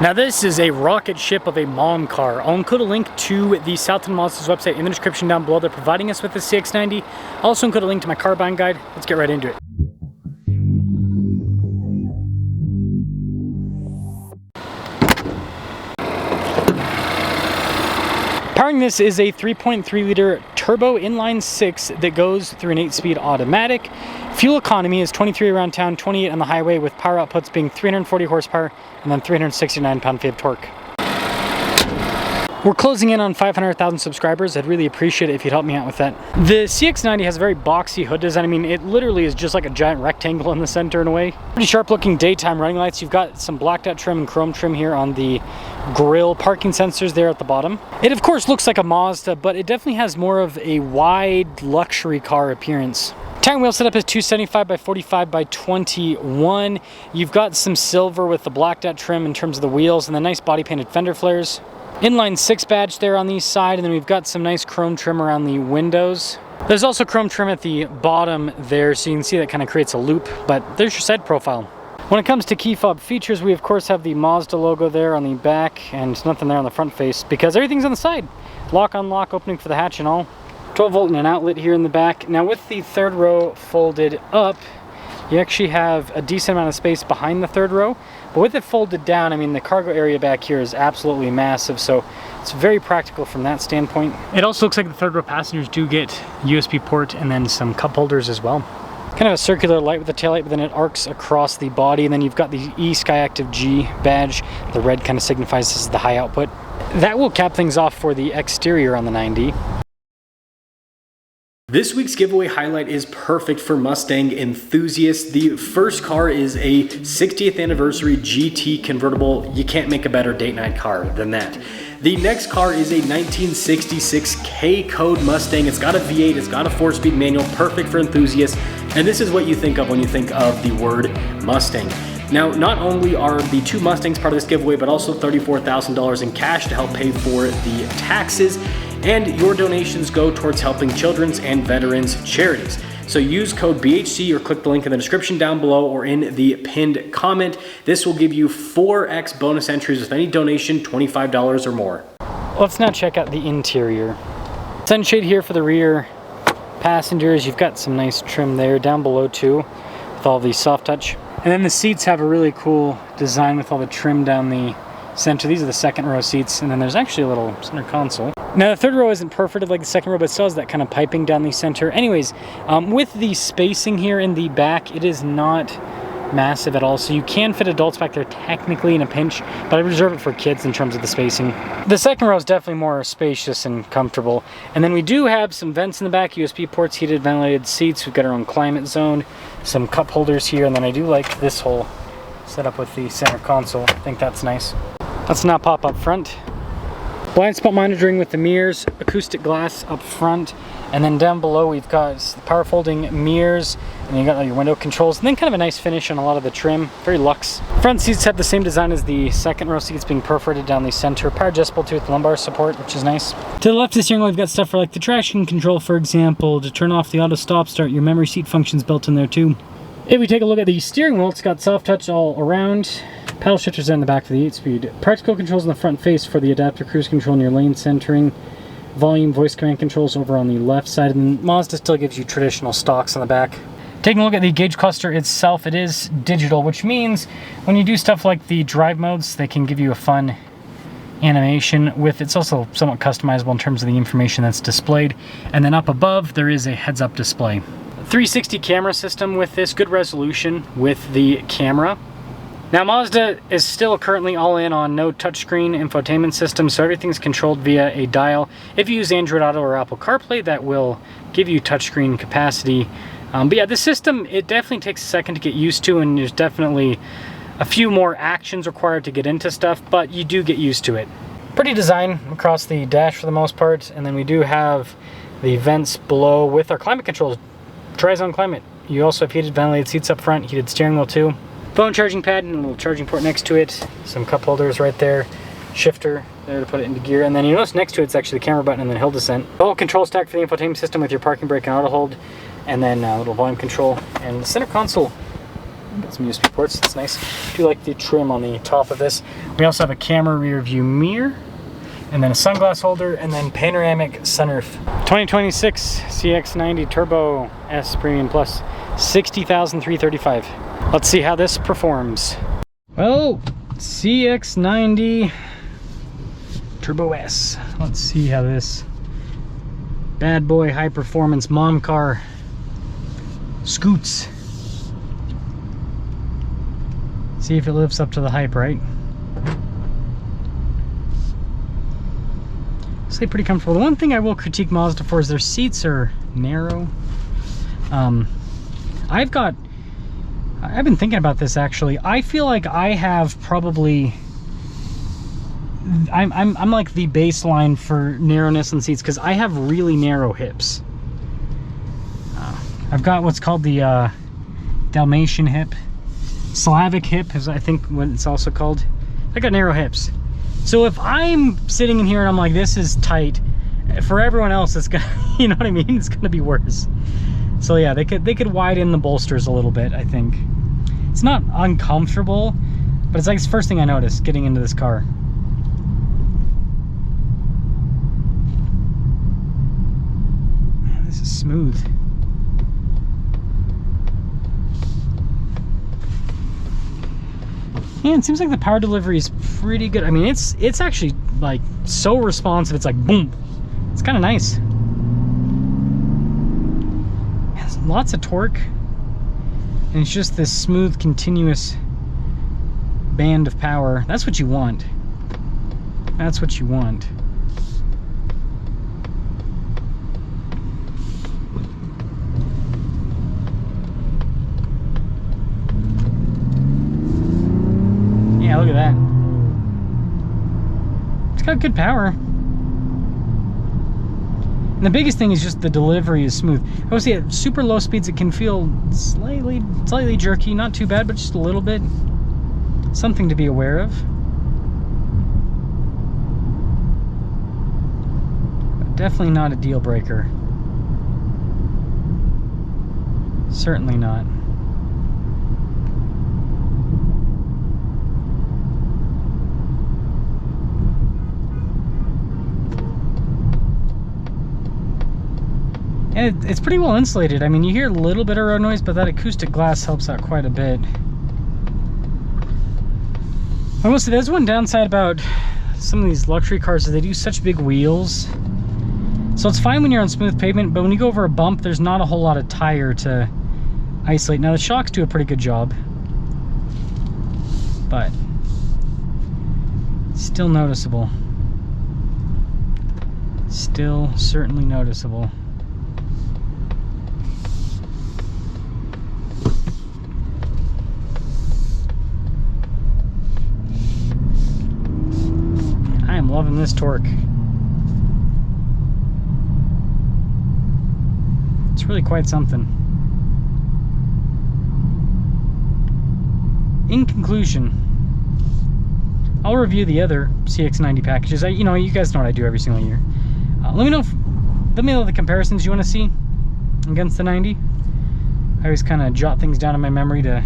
Now this is a rocket ship of a mom car. I'll include a link to the Southland Mazda's website in the description down below. They're providing us with the CX-90. I'll also include a link to my car buying guide. Let's get right into it. Powering this is a 3.3 liter turbo inline 6 that goes through an 8-speed automatic. Fuel economy is 23 around town, 28 on the highway, with power outputs being 340 horsepower and then 369 pound-feet of torque. We're closing in on 500,000 subscribers. I'd really appreciate it if you'd help me out with that. The CX-90 has a very boxy hood design. I mean, it literally is just like a giant rectangle in the center in a way. Pretty sharp looking daytime running lights. You've got some blacked out trim and chrome trim here on the grille, parking sensors there at the bottom. It of course looks like a Mazda, but it definitely has more of a wide luxury car appearance. Tire and wheel setup is 275 by 45 by 21. You've got some silver with the blacked out trim in terms of the wheels and the nice body painted fender flares. Inline 6 badge there on the side, and then we've got some nice chrome trim around the windows. There's also chrome trim at the bottom there, so you can see that kind of creates a loop, but there's your side profile. When it comes to key fob features, we of course have the Mazda logo there on the back and nothing there on the front face because everything's on the side. Lock unlock opening for the hatch and all. 12 volt and an outlet here in the back. Now with the third row folded up, you actually have a decent amount of space behind the third row. But with it folded down, I mean, the cargo area back here is absolutely massive, so it's very practical from that standpoint. It also looks like the third row passengers do get USB port and then some cup holders as well. Kind of a circular light with the taillight, but then it arcs across the body, and then you've got the E-Sky Active G badge. The red kind of signifies this is the high output. That will cap things off for the exterior on the 90. This week's giveaway highlight is perfect for Mustang enthusiasts. The first car is a 60th anniversary GT convertible. You can't make a better date night car than that. The next car is a 1966 K-Code Mustang. It's got a V8, it's got a 4-speed manual, perfect for enthusiasts. And this is what you think of when you think of the word Mustang. Now, not only are the two Mustangs part of this giveaway, but also $34,000 in cash to help pay for the taxes. And your donations go towards helping children's and veterans charities. So use code BHC or click the link in the description down below or in the pinned comment. This will give you 4x bonus entries with any donation, $25 or more. Let's now check out the interior. Sunshade here for the rear passengers. You've got some nice trim there down below too with all the soft touch. And then the seats have a really cool design with all the trim down the center. These are the second row seats, and then there's actually a little center console. Now the third row isn't perforated like the second row, but still has that kind of piping down the center. Anyways, with the spacing here in the back, it is not massive at all, so you can fit adults back there technically in a pinch, but I reserve it for kids in terms of the spacing. The second row is definitely more spacious and comfortable. And then we do have some vents in the back, USB ports, heated ventilated seats. We've got our own climate zone, some cup holders here, and then I do like this whole setup with the center console. I think that's nice. Let's now pop up front. Blind spot monitoring with the mirrors, acoustic glass up front, and then down below we've got power folding mirrors, and you got all your window controls, and then kind of a nice finish on a lot of the trim, very luxe. Front seats have the same design as the second row seats, being perforated down the center, power adjustable too with lumbar support, which is nice. To the left of the steering wheel, we've got stuff for like the traction control, for example, to turn off the auto stop start. Your memory seat functions built in there too. If we take a look at the steering wheel, it's got soft touch all around. Paddle shifters in the back for the 8-speed. Practical controls on the front face for the adaptive cruise control and your lane centering. Volume, voice command controls over on the left side. And Mazda still gives you traditional stocks on the back. Taking a look at the gauge cluster itself, it is digital, which means when you do stuff like the drive modes, they can give you a fun animation with. It's also somewhat customizable in terms of the information that's displayed. And then up above, there is a heads-up display. 360 camera system with this, good resolution with the camera. Now Mazda is still currently all in on no touchscreen infotainment system, so everything's controlled via a dial. If you use Android Auto or Apple CarPlay, that will give you touchscreen capacity. But yeah, this system, it definitely takes a second to get used to, and there's definitely a few more actions required to get into stuff, but you do get used to it. Pretty design across the dash for the most part, and then we do have the vents below with our climate controls. Tri-zone climate. You also have heated ventilated seats up front, heated steering wheel too. Phone charging pad and a little charging port next to it. Some cup holders right there. Shifter there to put it into gear. And then you notice next to it's actually the camera button and then hill descent. The whole control stack for the infotainment system with your parking brake and auto hold. And then a little volume control. And the center console, Got some USB ports, that's nice. I do like the trim on the top of this. We also have a camera rear view mirror, and then a sunglass holder, and then panoramic sunroof. 2026 CX-90 Turbo S Premium Plus, 60,335. Let's see how this performs. Well, CX-90 Turbo S. Let's see how this bad boy high performance mom car scoots. See if it lives up to the hype, right? Stay pretty comfortable. The one thing I will critique Mazda for is their seats are narrow. I've been thinking about this actually. I feel like I have probably I'm like the baseline for narrowness in seats because I have really narrow hips. I've got what's called the Dalmatian hip. Slavic hip is I think what it's also called. I got narrow hips. So if I'm sitting in here and I'm like, this is tight, for everyone else it's gonna, you know what I mean? It's gonna be worse. So yeah, they could widen the bolsters a little bit, I think. It's not uncomfortable, but it's like the first thing I noticed getting into this car. Man, this is smooth. Yeah, it seems like the power delivery is pretty good. I mean, it's actually like so responsive. It's like boom. It's kind of nice. It has lots of torque, and it's just this smooth, continuous band of power. That's what you want. That's what you want. Yeah, look at that. It's got good power. And the biggest thing is just the delivery is smooth. Obviously at super low speeds it can feel slightly jerky, not too bad, but just a little bit. Something to be aware of. But definitely not a deal breaker. Certainly not. And it's pretty well insulated. I mean, you hear a little bit of road noise, but that acoustic glass helps out quite a bit. I will say there's one downside about some of these luxury cars is they do such big wheels. So it's fine when you're on smooth pavement, but when you go over a bump, there's not a whole lot of tire to isolate. Now the shocks do a pretty good job, but still noticeable. Still certainly noticeable. I'm loving this torque. It's really quite something. In conclusion, I'll review the other CX-90 packages. You know, you guys know what I do every single year. Let me know the comparisons you want to see against the 90. I always kind of jot things down in my memory to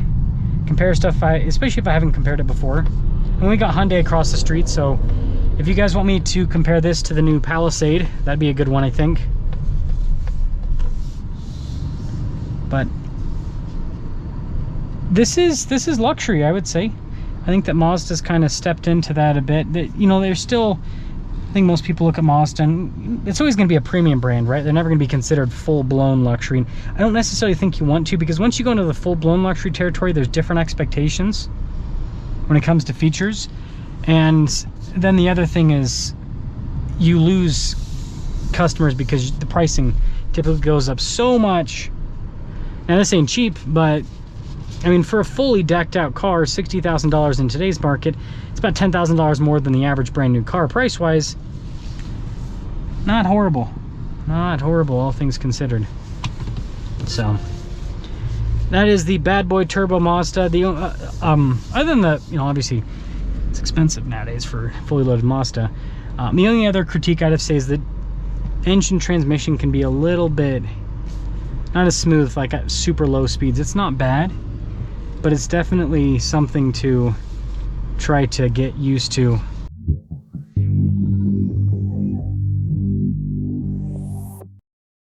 compare stuff, especially if I haven't compared it before. And we got Hyundai across the street, so if you guys want me to compare this to the new Palisade, that'd be a good one, I think. But this is luxury, I would say. I think that Mazda's kind of stepped into that a bit. That, you know, they're still, I think most people look at Mazda and it's always going to be a premium brand, right? They're never going to be considered full-blown luxury. And I don't necessarily think you want to, because once you go into the full-blown luxury territory, there's different expectations when it comes to features. And then the other thing is you lose customers because the pricing typically goes up so much. Now this ain't cheap, but I mean, for a fully decked out car, $60,000 in today's market, it's about $10,000 more than the average brand new car price wise. Not horrible. Not horrible, all things considered. So that is the bad boy turbo Mazda. The other than the, you know, obviously it's expensive nowadays for fully loaded Mazda. The only other critique I'd have to say is that engine transmission can be a little bit not as smooth, like at super low speeds. It's not bad, but it's definitely something to try to get used to